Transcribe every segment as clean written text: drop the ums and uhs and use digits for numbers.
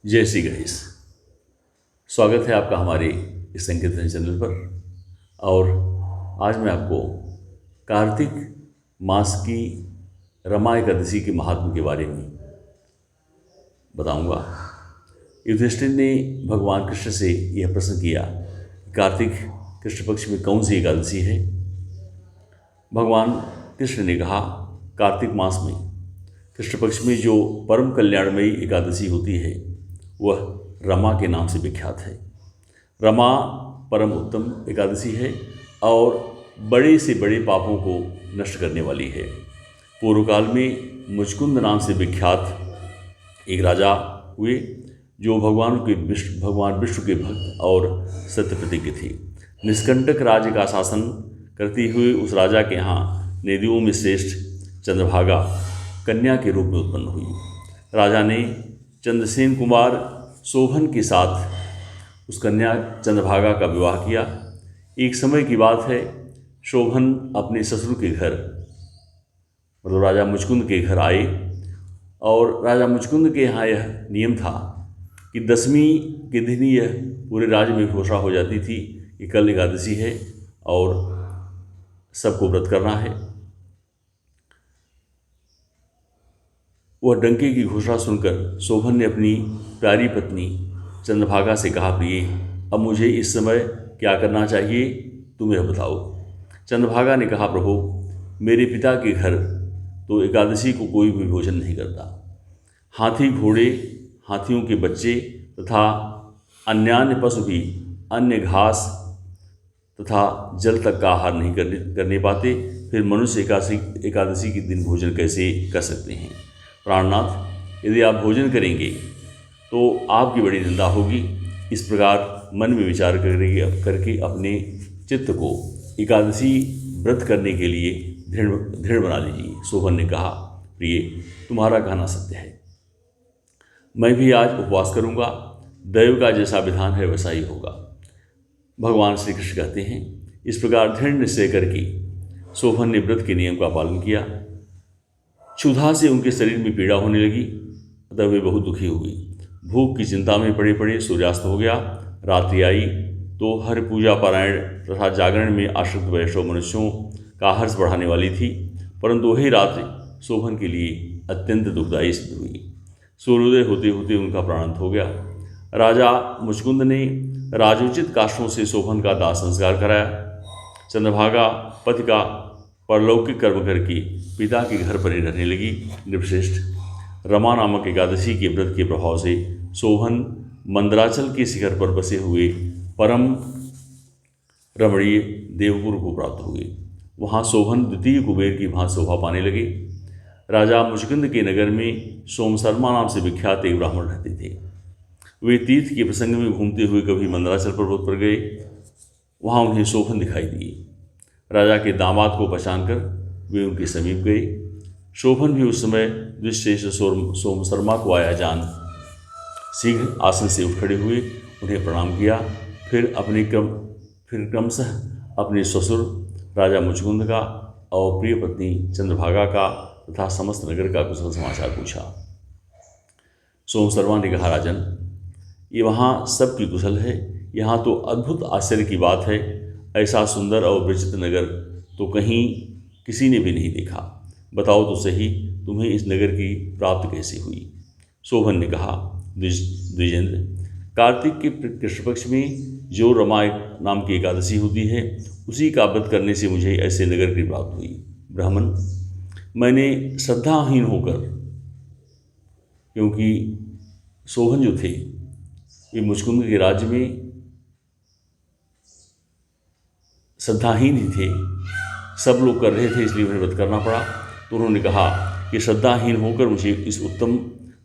जय श्री गणेश। स्वागत है आपका हमारे इस संकीर्तन चैनल पर। और आज मैं आपको कार्तिक मास की रमा एकादशी के महात्म्य के बारे में बताऊंगा। युधिष्ठिर ने भगवान कृष्ण से यह प्रश्न किया, कार्तिक कृष्ण पक्ष में कौन सी एकादशी है। भगवान कृष्ण ने कहा, कार्तिक मास में कृष्ण पक्ष में जो परम कल्याणमयी एकादशी होती है वह रमा के नाम से विख्यात है। रमा परम उत्तम एकादशी है और बड़े से बड़े पापों को नष्ट करने वाली है। पूर्व काल में मुचकुंद नाम से विख्यात एक राजा हुए जो भगवान विष्णु के भक्त और सत्य प्रतिज्ञ थे। निष्कंटक राज्य का शासन करते हुए उस राजा के यहाँ निधियों में श्रेष्ठ चंद्रभागा कन्या के रूप में उत्पन्न हुई। राजा ने चंद्रसेन कुमार शोभन के साथ उस कन्या चंद्रभागा का विवाह किया। एक समय की बात है, शोभन अपने ससुर के घर मतलब राजा मुचकुंद के घर आए और राजा मुचकुंद के यहाँ यह नियम था कि 10वीं के दिन ही यह पूरे राज्य में घोषणा हो जाती थी कि कल एकादशी है और सबको व्रत करना है। वह डंके की घोषणा सुनकर शोभन ने अपनी प्यारी पत्नी चंद्रभागा से कहा, प्रिय, अब मुझे इस समय क्या करना चाहिए, तुम यह बताओ। चंद्रभागा ने कहा, प्रभु, मेरे पिता के घर तो एकादशी को कोई भी भोजन नहीं करता। हाथी, घोड़े, हाथियों के बच्चे तथा अन्यान्य पशु भी अन्य घास तथा जल तक का आहार नहीं करने पाते, फिर मनुष्य एकादशी के दिन भोजन कैसे कर सकते हैं। प्राणनाथ, यदि आप भोजन करेंगे तो आपकी बड़ी निंदा होगी। इस प्रकार मन में विचार करके अपने चित्त को एकादशी व्रत करने के लिए दृढ़ बना लीजिए। शोभन ने कहा, प्रिय, तुम्हारा कहना सत्य है, मैं भी आज उपवास करूंगा। दैव का जैसा विधान है वैसा ही होगा। भगवान श्री कृष्ण कहते हैं, इस प्रकार दृढ़ निश्चय करके शोभन ने व्रत के नियम का पालन किया। क्षुधा से उनके शरीर में पीड़ा होने लगी, अतः वे बहुत दुखी हुई। भूख की चिंता में पड़े पड़े सूर्यास्त हो गया। रात्रि आई तो हर पूजा पारायण तथा जागरण में आश्रित वैष्णव मनुष्यों का हर्ष बढ़ाने वाली थी, परंतु वही रात्रि शोभन के लिए अत्यंत दुखदायी सिद्ध हुई। सूर्योदय होते होते उनका प्राणांत हो गया। राजा मुचकुंद ने राजोचित काष्ठों से शोभन का दाह संस्कार कराया। चंद्रभागा पति का परलौकिक कर्म करके पिता के घर पर ही रहने लगी। नृपश्रेष्ठ, रमा नामक एकादशी के व्रत के प्रभाव से शोभन मंदराचल के शिखर पर बसे हुए परम रमणीय देवपुर को प्राप्त हुए। वहाँ शोभन द्वितीय कुबेर की भांति शोभा पाने लगे। राजा मुचकुंद के नगर में सोमशर्मा नाम से विख्यात एक ब्राह्मण रहते थे। वे तीर्थ के प्रसंग में घूमते हुए कभी मंदराचल पर्वत पर गए। वहाँ उन्हें शोभन दिखाई दिए। राजा के दामाद को पहचानकर वे उनके समीप गए। शोभन भी उस समय द्विश्रेष्ठ सोमशर्मा को आया जान शीघ्र आसन से उठ खड़े हुए, उन्हें प्रणाम किया। फिर क्रमशः अपने ससुर राजा मुचकुंद का और प्रिय पत्नी चंद्रभागा का तथा समस्त नगर का कुशल समाचार पूछा। सोमशर्मा ने कहा, राजन, ये वहाँ सबकी कुशल है। यहाँ तो अद्भुत आश्चर्य की बात है, ऐसा सुंदर और विचित्र नगर तो कहीं किसी ने भी नहीं देखा। बताओ तो सही, तुम्हें इस नगर की प्राप्ति कैसे हुई। शोभन ने कहा, द्विजेंद्र, कार्तिक के कृष्ण पक्ष में जो रमा नाम की एकादशी होती है उसी का व्रत करने से मुझे ऐसे नगर की प्राप्ति हुई। ब्राह्मण, मैंने श्रद्धाहीन होकर, क्योंकि शोभन जो थे ये मुचकुंद के राज्य में श्रद्धाहीन ही थे, सब लोग कर रहे थे, इसलिए उन्हें व्रत करना पड़ा। तो उन्होंने कहा कि श्रद्धाहीन होकर मुझे इस उत्तम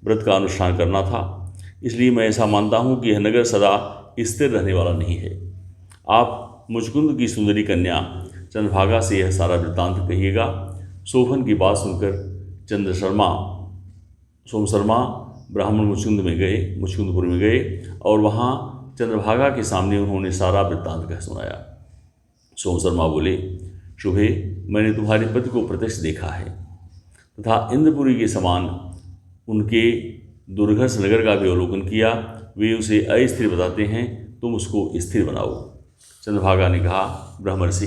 व्रत का अनुष्ठान करना था, इसलिए मैं ऐसा मानता हूँ कि यह नगर सदा स्थिर रहने वाला नहीं है। आप मुचकुंद की सुंदरी कन्या चंद्रभागा से यह सारा वृत्तांत कहिएगा। शोभन की बात सुनकर सोमशर्मा ब्राह्मण मुचकुंदपुर में गए और वहाँ चंद्रभागा के सामने उन्होंने सारा वृत्तांत कह सुनाया। सोमशर्मा बोले, शुभे, मैंने तुम्हारे पति को प्रत्यक्ष देखा है तथा इंद्रपुरी के समान उनके दुर्घर्ष नगर का भी अवलोकन किया। वे उसे अस्थिर बताते हैं, तुम उसको स्थिर बनाओ। चंद्रभागा ने कहा, ब्रह्मर्षि,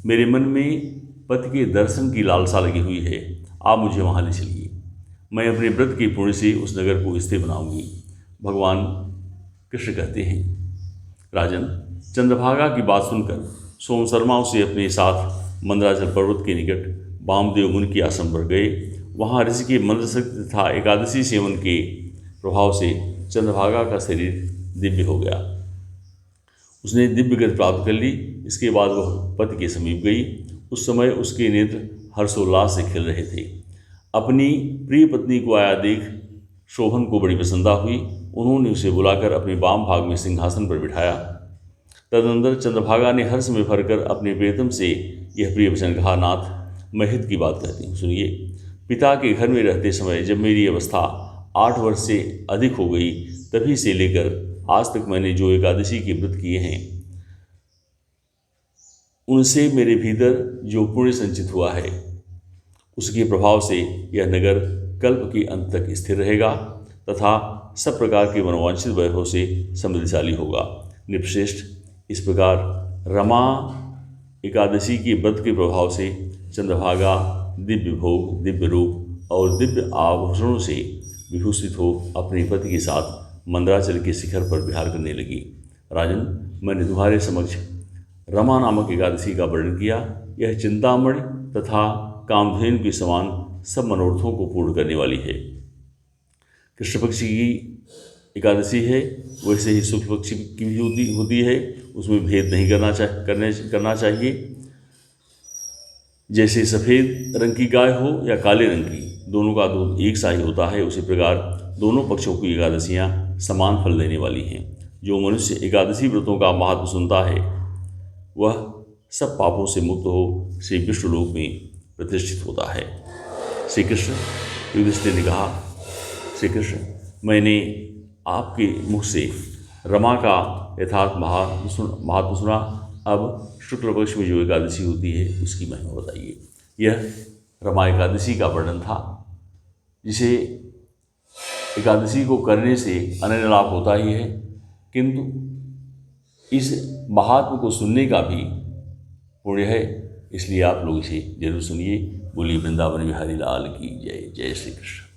मेरे मन में पति के दर्शन की लालसा लगी हुई है, आप मुझे वहाँ ले चलिए। मैं अपने व्रत के पुण्य से उस नगर को स्थिर बनाऊंगी। भगवान कृष्ण कहते हैं, राजन, चंद्रभागा की बात सुनकर सोम शर्मा उसे अपने साथ मंदराचल पर्वत के निकट वामदेव मुनि के आश्रम पर गए। वहाँ ऋषि के मंत्र शक्ति तथा एकादशी सेवन के प्रभाव से चंद्रभागा का शरीर दिव्य हो गया। उसने दिव्य गति प्राप्त कर ली। इसके बाद वह पति के समीप गई। उस समय उसके नेत्र हर्षोल्लास से खिल रहे थे। अपनी प्रिय पत्नी को आया देख शोभन को बड़ी प्रसन्नता हुई। उन्होंने उसे बुलाकर अपने वाम भाग में सिंहासन पर बिठाया। तदनंतर चंद्रभागा ने हर्ष में भरकर अपने प्रियतम से यह प्रिय वचन कहा, नाथ, मैं हित की बात कहती हूँ, सुनिए। पिता के घर में रहते समय जब मेरी अवस्था 8 वर्ष से अधिक हो गई, तभी से लेकर आज तक मैंने जो एकादशी के व्रत किए हैं, उनसे मेरे भीतर जो पुण्य संचित हुआ है, उसके प्रभाव से यह नगर कल्प के अंत तक स्थिर रहेगा तथा सब प्रकार के मनोवांछित वैभव से समृद्धशाली होगा। नृपश्रेष्ठ, इस प्रकार रमा एकादशी के व्रत के प्रभाव से चंद्रभागा दिव्य भोग, दिव्य रूप और दिव्य आभूषणों से विभूषित हो अपने पति के साथ मंदराचल के शिखर पर विहार करने लगी। राजन, मैंने तुम्हारे समक्ष रमा नामक एकादशी का वर्णन किया। यह चिंतामणि तथा कामधेनु के समान सब मनोरथों को पूर्ण करने वाली है। कृष्ण पक्ष की एकादशी है, वैसे ही शुक्ल पक्ष की भी होती है। उसमें भेद नहीं करना चाहिए। जैसे सफ़ेद रंग की गाय हो या काले रंग की, दोनों का दूध एक सा ही होता है, उसी प्रकार दोनों पक्षों की एकादशियाँ समान फल देने वाली हैं। जो मनुष्य एकादशी व्रतों का महत्व सुनता है, वह सब पापों से मुक्त हो श्री विष्णुलोक में प्रतिष्ठित होता है। श्री कृष्ण युधिष्ठिर ने कहा, श्री कृष्ण, मैंने आपके मुख से रमा का यथार्थ महत्व सुना। अब शुक्ल पक्ष में जो एकादशी होती है उसकी महिमा बताइए। यह रमा एकादशी का वर्णन था, जिसे एकादशी को करने से अनन्य लाभ होता ही है, किंतु इस महात्म को सुनने का भी पुण्य है। इसलिए आप लोग इसे जरूर सुनिए। बोलिए वृंदावन बिहारी लाल की जय। जय श्री कृष्ण।